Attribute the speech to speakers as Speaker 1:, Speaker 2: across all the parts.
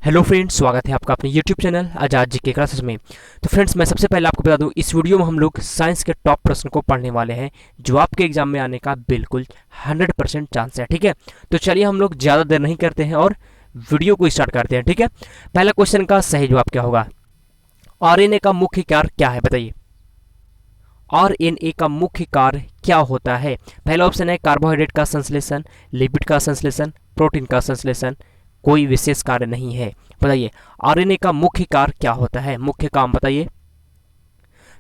Speaker 1: Hello friends, स्वागत है आपका अपने यूट्यूब चैनल आजाद जी के क्लासेस में। तो फ्रेंड्स, मैं सबसे पहले आपको बता दूं, इस वीडियो में हम लोग साइंस के टॉप प्रश्न को पढ़ने वाले हैं जो आपके एग्जाम में आने का बिल्कुल 100% चांस है। ठीक है, तो चलिए हम लोग ज़्यादा देर नहीं करते हैं और वीडियो को स्टार्ट करते हैं। ठीक है, पहला क्वेश्चन का सही जवाब क्या होगा? आरएनए का मुख्य कार्य क्या है, बताइए। आरएनए का मुख्य कार्य क्या होता है? पहला ऑप्शन है कार्बोहाइड्रेट का संश्लेषण, लिपिड का संश्लेषण, प्रोटीन का संश्लेषण। कोई विशेष कार्य नहीं है। बताइए आरएनए का मुख्य कार्य क्या होता है, मुख्य काम बताइए।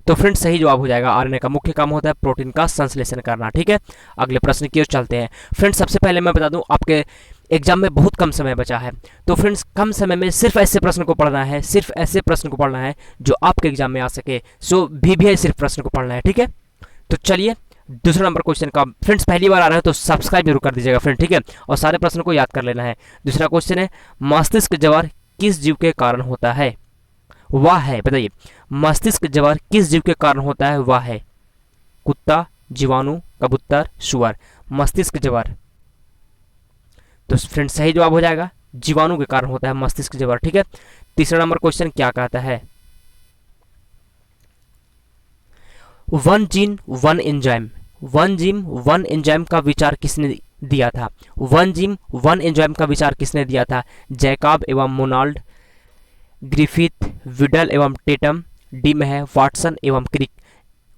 Speaker 1: तो फ्रेंड्स, सही जवाब हो जाएगा आरएनए का मुख्य काम होता है प्रोटीन का संश्लेषण करना। ठीक है, अगले प्रश्न की ओर चलते हैं। फ्रेंड्स, सबसे पहले मैं बता दूं, आपके एग्जाम में बहुत कम समय बचा है, तो फ्रेंड्स कम समय में सिर्फ ऐसे प्रश्न को पढ़ना है, सिर्फ ऐसे प्रश्न को पढ़ना है जो आपके एग्जाम में आ सके। सो भी सिर्फ प्रश्न को पढ़ना है। ठीक है, तो चलिए दूसरा नंबर क्वेश्चन का। फ्रेंड्स, पहली बार आ रहे हैं तो सब्सक्राइब जरूर कर दीजिएगा फ्रेंड। ठीक है, और सारे प्रश्नों को याद कर लेना है। दूसरा क्वेश्चन है मस्तिष्क ज्वर किस जीव के कारण होता है? वह है, बताइए मस्तिष्क ज्वर किस जीव के कारण होता है? वह है कुत्ता, जीवाणु, कबूतर, सुअर। मस्तिष्क ज्वर, तो फ्रेंड्स सही जवाब हो जाएगा जीवाणु के कारण होता है मस्तिष्क ज्वर। ठीक है, तीसरा नंबर क्वेश्चन क्या कहता है? One gene one enzyme, one gene one enzyme का विचार किसने दिया था? वन जीन वन एंजाइम का विचार किसने दिया था? जैकब एवं मोनाल्ड, ग्रिफिथ, विडल एवं टेटम, डी में है वाटसन एवं क्रिक।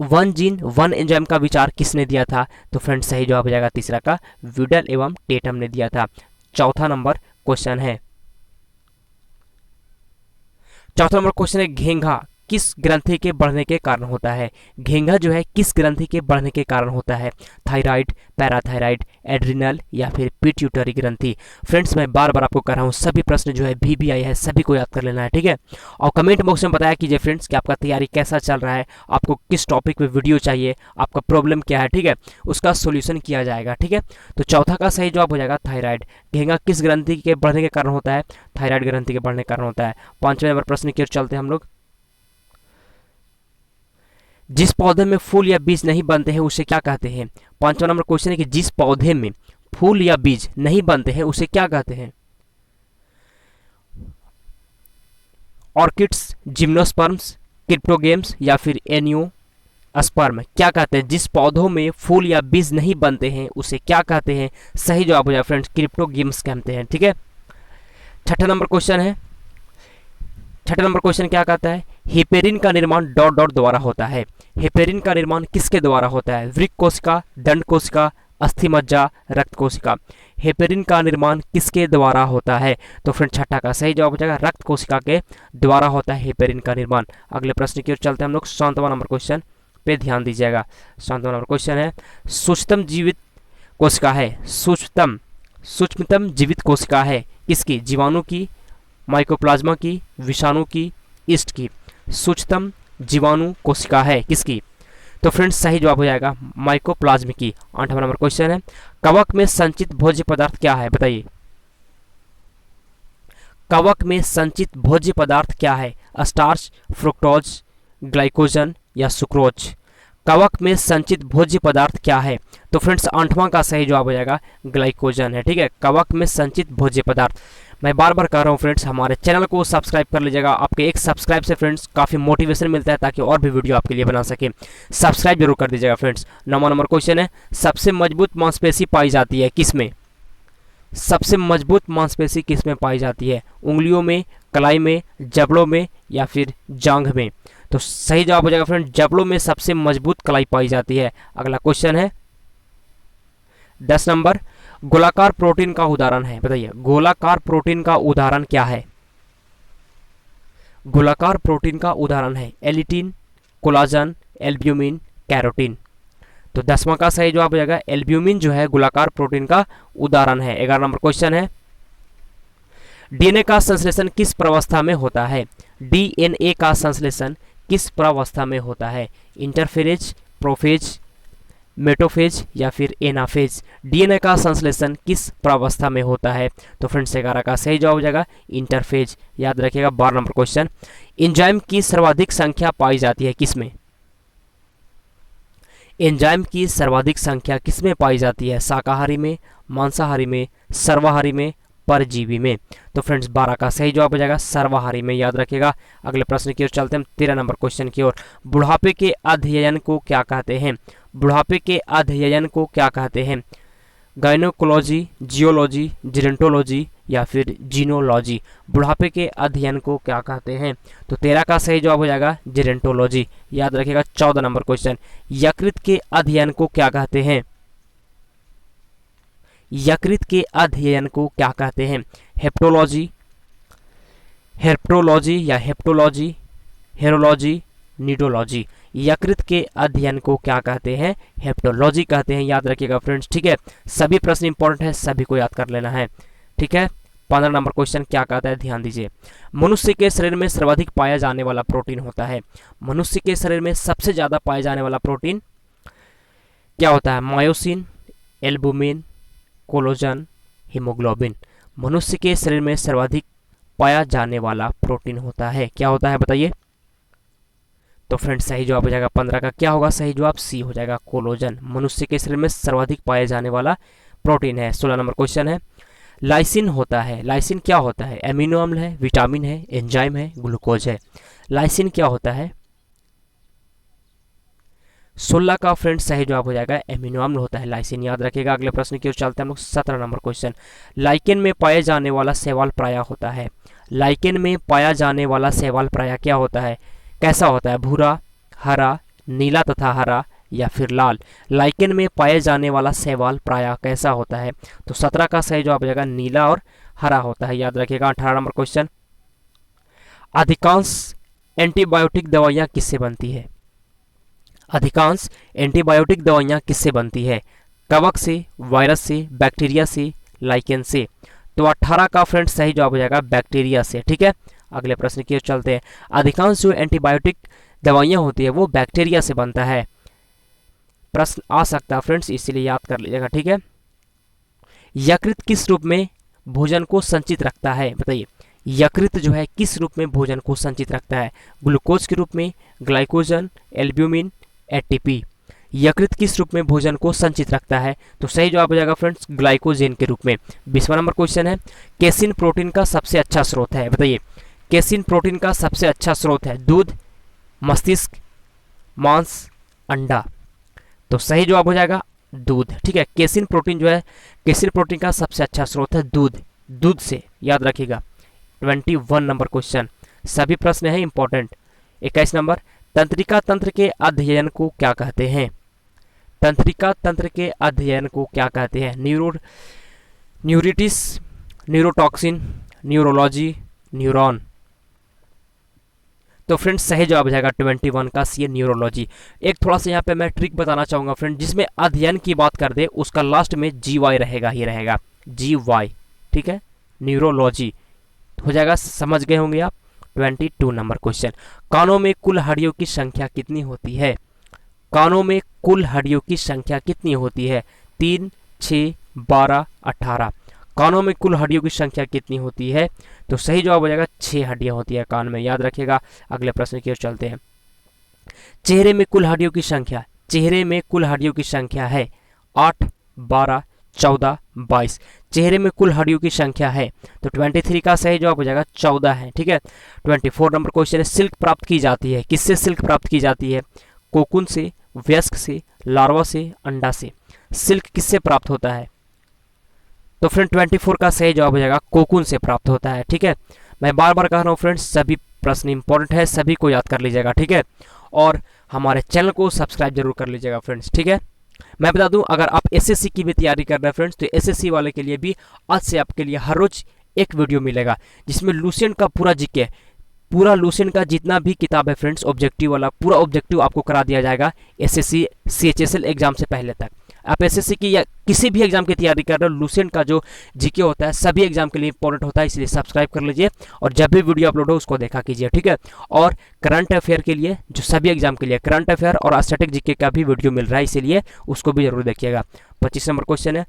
Speaker 1: वन जीन वन एंजाइम का विचार किसने दिया था? तो फ्रेंड्स सही जवाब हो जाएगा तीसरा का, विडल एवं टेटम ने दिया था। चौथा नंबर क्वेश्चन है, चौथा नंबर क्वेश्चन है घेंघा किस ग्रंथि के बढ़ने के कारण होता है? घेंघा जो है किस ग्रंथि के बढ़ने के कारण होता है? थायराइड, पैराथायराइड, एड्रिनल या फिर पिट्यूटरी ग्रंथि। फ्रेंड्स, मैं बार बार आपको कह रहा हूँ, सभी प्रश्न जो है भी आई है, सभी को याद कर लेना है। ठीक है, और कमेंट बॉक्स में बताया कीजिए फ्रेंड्स कि आपका तैयारी कैसा चल रहा है, आपको किस टॉपिक पे वीडियो चाहिए, आपका प्रॉब्लम क्या है। ठीक है, उसका सोल्यूशन किया जाएगा। ठीक है, तो चौथा का सही जवाब हो जाएगा थायराइड। घेंघा किस ग्रंथि के बढ़ने के कारण होता है? थायराइड ग्रंथि के बढ़ने के कारण होता है। पांचवें नंबर प्रश्न की ओर चलते हैं हम लोग। जिस पौधे में फूल या बीज नहीं बनते हैं उसे क्या कहते हैं? पांचवा नंबर क्वेश्चन है कि जिस पौधे में फूल या बीज नहीं बनते हैं उसे क्या कहते हैं? ऑर्किड्स, जिम्नोस्पर्म्स, क्रिप्टोगेम्स या फिर एनियोस्पर्म। क्या कहते हैं? जिस पौधों में फूल या बीज नहीं बनते हैं उसे क्या कहते हैं? सही जवाब हो जाए फ्रेंड्स क्रिप्टोगेम्स कहते हैं। ठीक है, छठा नंबर क्वेश्चन है, छठा नंबर क्वेश्चन क्या कहता है? हेपेरिन का निर्माण डॉट डॉट द्वारा होता है। हेपेरिन का निर्माण किसके द्वारा होता है? वृक्क कोशिका, दंड कोशिका, अस्थि मज्जा, रक्त कोशिका। हेपेरिन का निर्माण किसके द्वारा होता है? तो फ्रेंड छठा का सही जवाब हो जाएगा रक्त कोशिका के द्वारा होता है हेपेरिन का निर्माण। अगले प्रश्न की ओर चलते हैं हम लोग। 7वां नंबर क्वेश्चन पे ध्यान दीजिएगा। 7वां नंबर क्वेश्चन है सूक्ष्मतम जीवित कोशिका है, सूक्ष्मतम जीवित कोशिका है किसकी? जीवाणु की, माइकोप्लाज्मा की, विषाणु की, ईस्ट की। सूक्ष्मतम जीवाणु कोशिका है किसकी? तो फ्रेंड्स सही जवाब हो जाएगा माइकोप्लाज्म की। 8वां नंबर क्वेश्चन है कवक में संचित भोज्य पदार्थ क्या है? बताइए कवक में संचित भोज्य पदार्थ क्या है? स्टार्च, फ्रुक्टोज, ग्लाइकोजन या सुक्रोज। कवक में संचित भोज्य पदार्थ क्या है? तो फ्रेंड्स 8वां का सही जवाब हो जाएगा ग्लाइकोजन है। ठीक है, कवक में संचित भोज्य पदार्थ। मैं बार बार कह रहा हूँ फ्रेंड्स, हमारे चैनल को सब्सक्राइब कर लीजिएगा। आपके एक सब्सक्राइब से फ्रेंड्स काफ़ी मोटिवेशन मिलता है ताकि और भी वीडियो आपके लिए बना सके। सब्सक्राइब जरूर कर दीजिएगा फ्रेंड्स। 9वां नंबर क्वेश्चन है सबसे मजबूत मांसपेशी पाई जाती है किस में? सबसे मजबूत मांसपेशी किस में पाई जाती है? उंगलियों में, कलाई में, जबड़ों में या फिर जांघ में। तो सही जवाब हो जाएगा फ्रेंड जबड़ों में सबसे मजबूत कलाई पाई जाती है। अगला क्वेश्चन है 10 नंबर गोलाकार प्रोटीन का उदाहरण है। बताइए गोलाकार प्रोटीन का उदाहरण क्या है? गोलाकार प्रोटीन का उदाहरण है एलिटिन, कोलाजन, एल्ब्यूमिन, कैरोटीन। तो 10वां का सही जवाब हो जाएगा एल्ब्यूमिन जो है गोलाकार प्रोटीन का उदाहरण है। 11 नंबर क्वेश्चन है डीएनए का संश्लेषण किस प्रावस्था में होता है? डीएनए का संश्लेषण किस प्रावस्था में होता है? इंटरफेरेज, प्रोफेज, मेटोफेज या फिर एनाफेज। डीएनए का संश्लेषण किस प्रावस्था में होता है? तो फ्रेंड्स 11 का सही जवाब हो जाएगा इंटरफेज। याद रखिएगा। 12 नंबर क्वेश्चन एंजाइम की सर्वाधिक संख्या पाई जाती है किसमें? एंजाइम की सर्वाधिक संख्या किसमें पाई जाती है? शाकाहारी में, मांसाहारी में, सर्वाहारी में, परजीवी में। तो फ्रेंड्स 12 का सही जवाब हो जाएगा सर्वाहारी में, याद रखिएगा। अगले प्रश्न की ओर चलते हैं हम 13 नंबर क्वेश्चन की ओर। बुढ़ापे के अध्ययन को क्या कहते हैं? बुढ़ापे के अध्ययन को क्या कहते हैं? गायनोकोलॉजी, जियोलॉजी, जेरोंटोलॉजी या फिर जीनोलॉजी। बुढ़ापे के अध्ययन को क्या कहते हैं? तो 13 का सही जवाब हो जाएगा जेरोंटोलॉजी, याद रखिएगा। 14 नंबर क्वेश्चन, यकृत के अध्ययन को क्या कहते हैं? यकृत के अध्ययन को क्या कहते हैं? हेप्टोलॉजी, हेप्टोलॉजी या हेप्टोलॉजी, हेरोलॉजी, नीडोलॉजी। यकृत के अध्ययन को क्या कहते हैं? हेप्टोलॉजी कहते हैं, याद रखिएगा फ्रेंड्स, ठीक है। सभी प्रश्न इंपॉर्टेंट है, सभी को याद कर लेना है, ठीक है। 15 नंबर क्वेश्चन क्या कहता है, ध्यान दीजिए। मनुष्य के शरीर में सर्वाधिक पाया जाने वाला प्रोटीन होता है। मनुष्य के शरीर में सबसे ज्यादा पाया जाने वाला प्रोटीन क्या होता है? Myosin, albumin, कोलोजन, haemoglobin. मनुष्य के शरीर में सर्वाधिक पाया जाने वाला प्रोटीन होता है, क्या होता है बताइए? तो फ्रेंड्स सही जवाब हो जाएगा 15 का क्या होगा सही जवाब? सी हो जाएगा, कोलोजन। मनुष्य के शरीर में सर्वाधिक पाया जाने वाला प्रोटीन है। 16 नंबर क्वेश्चन है, लाइसिन होता है। लाइसिन क्या होता है? एमिनो अम्ल है, विटामिन है, एंजाइम है, ग्लूकोज है। लाइसिन क्या होता है? 16 का फ्रेंड्स सही जवाब हो जाएगा एमिनो अम्ल होता है लाइसिन, याद रखिएगा। अगले प्रश्न की ओर चलते हैं हम लोग। 17 नंबर क्वेश्चन, लाइकेन में पाए जाने वाला शैवाल प्राय होता है। लाइकेन में पाया जाने वाला शैवाल प्राय क्या होता है? कैसा होता है? भूरा, हरा, नीला तथा हरा या फिर लाल। लाइकेन में पाए जाने वाला शैवाल प्राय कैसा होता है? तो 17 का सही जवाब हो जाएगा नीला और हरा होता है, याद रखिएगा। 18 नंबर क्वेश्चन, अधिकांश एंटीबायोटिक दवाइयाँ किससे बनती है? अधिकांश एंटीबायोटिक दवाइयाँ किससे बनती है? कवक से, वायरस से, बैक्टीरिया से, लाइकेन से। तो 18 का फ्रेंड्स सही जवाब हो जाएगा बैक्टीरिया से, ठीक है। अगले प्रश्न की ओर चलते हैं। अधिकांश जो एंटीबायोटिक दवाइयाँ होती है वो बैक्टीरिया से बनता है। प्रश्न आ सकता है फ्रेंड्स, इसीलिए याद कर लीजिएगा, ठीक है। यकृत किस रूप में भोजन को संचित रखता है? बताइए, यकृत जो है किस रूप में भोजन को संचित रखता है? ग्लूकोज के रूप में, ग्लाइकोजन, एल्ब्यूमिन, एटीपी। यकृत किस रूप में भोजन को संचित रखता है? तो सही जवाब हो जाएगा फ्रेंड्स ग्लाइकोजेन के रूप में। 20वां नंबर क्वेश्चन है, केसिन प्रोटीन का सबसे अच्छा स्रोत है। बताइए, केसिन प्रोटीन का सबसे अच्छा स्रोत है? दूध, मस्तिष्क, मांस, अंडा। तो सही जवाब हो जाएगा दूध, ठीक है। केसिन प्रोटीन जो है, केसिन प्रोटीन का सबसे अच्छा स्रोत है दूध, दूध से, याद रखिएगा। 21 नंबर क्वेश्चन, सभी प्रश्न है इंपॉर्टेंट। 21 नंबर, तंत्रिका तंत्र के अध्ययन को क्या कहते हैं? तंत्रिका तंत्र के अध्ययन को क्या कहते हैं? Neuritis, neurotoxin, neurology, neuron. तो फ्रेंड्स सही जवाब हो जाएगा 21 का सी, न्यूरोलॉजी। एक थोड़ा सा यहाँ पे मैं ट्रिक बताना चाहूँगा फ्रेंड, जिसमें अध्ययन की बात कर दे उसका लास्ट में GY रहेगा ही रहेगा, GY, ठीक है। न्यूरोलॉजी हो जाएगा, समझ गए होंगे आप। 22 नंबर क्वेश्चन, कानों में कुल हड्डियों की संख्या कितनी होती है? कानों में कुल हड्डियों की संख्या कितनी होती है? 3, 6, 12, 18। कानों में कुल हड्डियों की संख्या कितनी होती है? तो सही जवाब हो जाएगा 6 हड्डियां होती है कान में, याद रखिएगा। अगले प्रश्न की ओर चलते हैं। चेहरे में कुल हड्डियों की संख्या, चेहरे में कुल हड्डियों की संख्या है 8, 12, 14, 22। चेहरे में कुल हड्डियों की संख्या है, तो 23 का सही जवाब हो जाएगा 14 है, ठीक है। 24 नंबर क्वेश्चन है, सिल्क प्राप्त की जाती है, किससे सिल्क प्राप्त की जाती है? कोकून से, वयस्क से, लार्वा से, अंडा से। सिल्क किससे प्राप्त होता है? तो फ्रेंड 24 का सही जवाब हो जाएगा कोकून से प्राप्त होता है, ठीक है। मैं बार बार कह रहा हूँ फ्रेंड्स, सभी प्रश्न इंपॉर्टेंट है, सभी को याद कर लीजिएगा, ठीक है। और हमारे चैनल को सब्सक्राइब जरूर कर लीजिएगा फ्रेंड्स, ठीक है। मैं बता दूं, अगर आप एसएससी की भी तैयारी कर रहे हैं फ्रेंड्स, तो एसएससी वाले के लिए भी आज से आपके लिए हर रोज एक वीडियो मिलेगा, जिसमें लुसेंट का पूरा जीके, पूरा लुसेंट का जितना भी किताब है फ्रेंड्स, ऑब्जेक्टिव वाला पूरा ऑब्जेक्टिव आपको करा दिया जाएगा एसएससी CHSL एग्जाम से पहले तक। आप एसएससी की या किसी भी एग्जाम की तैयारी कर रहे हो, लुसेंट का जो जीके होता है सभी एग्जाम के लिए इंपॉर्टेंट होता है, इसलिए सब्सक्राइब कर लीजिए और जब भी वीडियो अपलोड हो उसको देखा कीजिए, ठीक है। और करंट अफेयर के लिए, जो सभी एग्जाम के लिए करंट अफेयर और स्टैटिक जीके का भी वीडियो मिल रहा है, इसीलिए उसको भी जरूर देखिएगा। 25 नंबर क्वेश्चन है,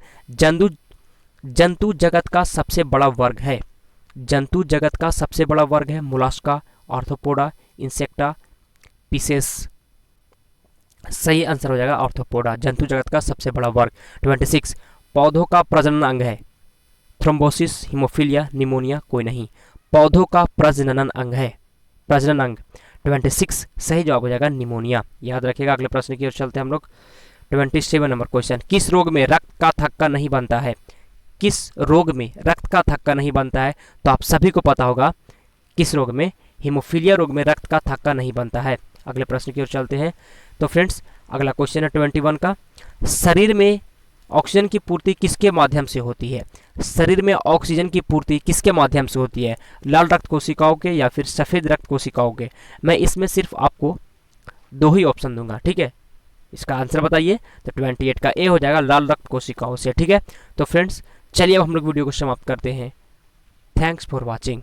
Speaker 1: जंतु जगत का सबसे बड़ा वर्ग है। जंतु जगत का सबसे बड़ा वर्ग है मोलास्का, आर्थ्रोपोडा, इंसेक्टा, पिसेस। सही आंसर हो जाएगा आर्थ्रोपोडा, जंतु जगत का सबसे बड़ा वर्ग। 26, पौधों का प्रजनन अंग है, थ्रोम्बोसिस, हीमोफीलिया, निमोनिया, कोई नहीं। पौधों का प्रजनन अंग है, प्रजनन अंग। 26 सही जवाब हो जाएगा निमोनिया। याद रखिएगा। अगले प्रश्न की ओर चलते हैं हम लोग। 27 नंबर क्वेश्चन, किस रोग में रक्त का थक्का नहीं बनता है? किस रोग में रक्त का थक्का नहीं बनता है? तो आप सभी को पता होगा किस रोग में, हीमोफीलिया रोग में रक्त का थक्का नहीं बनता है। अगले प्रश्न की ओर चलते हैं। तो फ्रेंड्स अगला क्वेश्चन है 21 का, शरीर में ऑक्सीजन की पूर्ति किसके माध्यम से होती है? शरीर में ऑक्सीजन की पूर्ति किसके माध्यम से होती है? लाल रक्त कोशिकाओं के या फिर सफ़ेद रक्त कोशिकाओं के? मैं इसमें सिर्फ आपको दो ही ऑप्शन दूंगा, ठीक है? इसका आंसर बताइए। तो 28 का ए हो जाएगा, लाल रक्त कोशिकाओं से, ठीक है? तो फ्रेंड्स चलिए अब हम लोग वीडियो को समाप्त करते हैं। Thanks for watching.